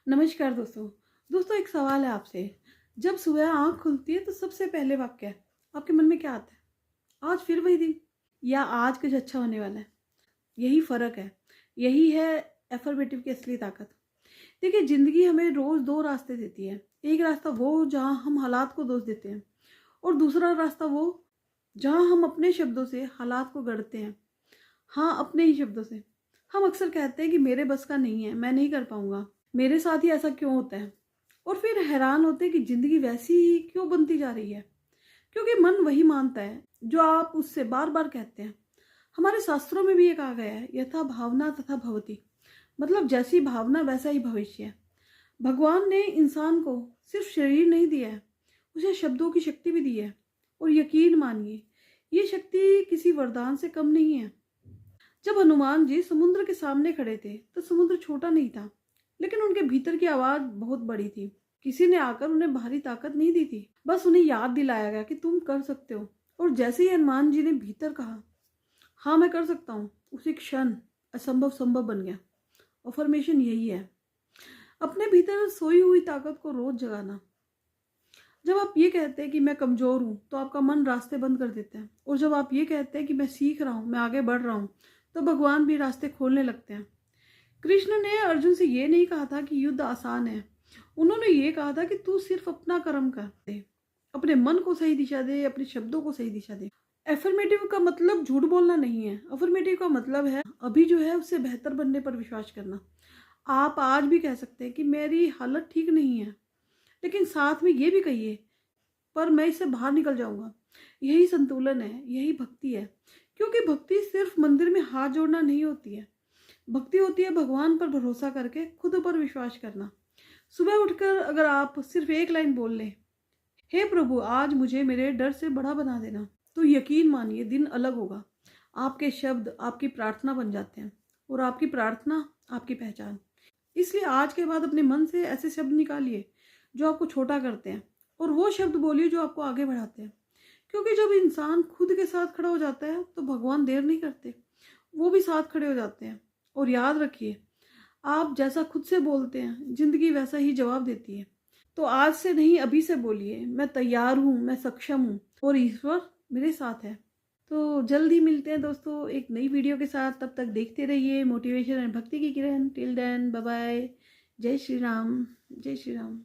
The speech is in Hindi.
नमस्कार दोस्तों। दोस्तों एक सवाल है आपसे। जब सुबह आँख खुलती है तो सबसे पहले वाक्य आपके मन में क्या आता है? आज फिर वही दिन या आज कुछ अच्छा होने वाला है? यही फ़र्क है। यही है एफर्मेटिव की असली ताकत। देखिए ज़िंदगी हमें रोज़ 2 रास्ते देती है। एक रास्ता वो जहाँ हम हालात को दोष देते हैं और दूसरा रास्ता वो जहाँ हम अपने शब्दों से हालात को गढ़ते हैं। हाँ, अपने ही शब्दों से। हम अक्सर कहते हैं कि मेरे बस का नहीं है, मैं नहीं कर पाऊँगा। मेरे साथ ही ऐसा क्यों होता है? और फिर हैरान होते हैं कि ज़िंदगी वैसी ही क्यों बनती जा रही है? क्योंकि मन वही मानता है जो आप उससे बार-बार कहते हैं। हमारे शास्त्रों में भी ये कहा गया है, यथा भावना तथा भवति। मतलब जैसी भावना वैसा ही भविष्य है। भगवान ने इंसान को सिर्फ शरीर नहीं दिया है, उसे शब्दों की शक्ति भी दी है। और यकीन मानिए, ये शक्ति किसी वरदान से कम नहीं है। जब हनुमान जी समुद्र के सामने खड़े थे तो समुद्र छोटा नहीं था, लेकिन उनके भीतर की आवाज बहुत बड़ी थी। किसी ने आकर उन्हें भारी ताकत नहीं दी थी, बस उन्हें याद दिलाया गया कि तुम कर सकते हो। और जैसे ही हनुमान जी ने भीतर कहा, हाँ मैं कर सकता हूँ, उसी क्षण असंभव संभव बन गया। अफर्मेशन यही है, अपने भीतर सोई हुई ताकत को रोज जगाना। जब आप ये कहते हैं कि मैं कमज़ोर हूँ तो आपका मन रास्ते बंद कर देता है, और जब आप ये कहते हैं कि मैं सीख रहा हूँ, मैं आगे बढ़ रहा हूँ, तो भगवान भी रास्ते खोलने लगते हैं। कृष्ण ने अर्जुन से ये नहीं कहा था कि युद्ध आसान है। उन्होंने ये कहा था कि तू सिर्फ अपना कर्म कर दे, अपने मन को सही दिशा दे, अपने शब्दों को सही दिशा दे। एफर्मेटिव का मतलब झूठ बोलना नहीं है। अफर्मेटिव का मतलब है अभी जो है उससे बेहतर बनने पर विश्वास करना। आप आज भी कह सकते हैं कि मेरी हालत ठीक नहीं है, लेकिन साथ में ये भी कहिए पर मैं इससे बाहर निकल जाऊंगा। यही संतुलन है, यही भक्ति है। क्योंकि भक्ति सिर्फ मंदिर में हाथ जोड़ना नहीं होती है। भक्ति होती है भगवान पर भरोसा करके खुद पर विश्वास करना। सुबह उठकर अगर आप सिर्फ एक लाइन बोल लें, हे प्रभु आज मुझे मेरे डर से बड़ा बना देना, तो यकीन मानिए दिन अलग होगा। आपके शब्द आपकी प्रार्थना बन जाते हैं, और आपकी प्रार्थना आपकी पहचान। इसलिए आज के बाद अपने मन से ऐसे शब्द निकालिए जो आपको छोटा करते हैं, और वो शब्द बोलिए जो आपको आगे बढ़ाते हैं। क्योंकि जब इंसान खुद के साथ खड़ा हो जाता है तो भगवान देर नहीं करते, वो भी साथ खड़े हो जाते हैं। और याद रखिए, आप जैसा खुद से बोलते हैं जिंदगी वैसा ही जवाब देती है। तो आज से नहीं, अभी से बोलिए, मैं तैयार हूँ, मैं सक्षम हूँ, और ईश्वर मेरे साथ है। तो जल्द ही मिलते हैं दोस्तों एक नई वीडियो के साथ। तब तक देखते रहिए मोटिवेशन एंड भक्ति की किरण। Till then bye bye. जय श्री राम, जय श्री राम।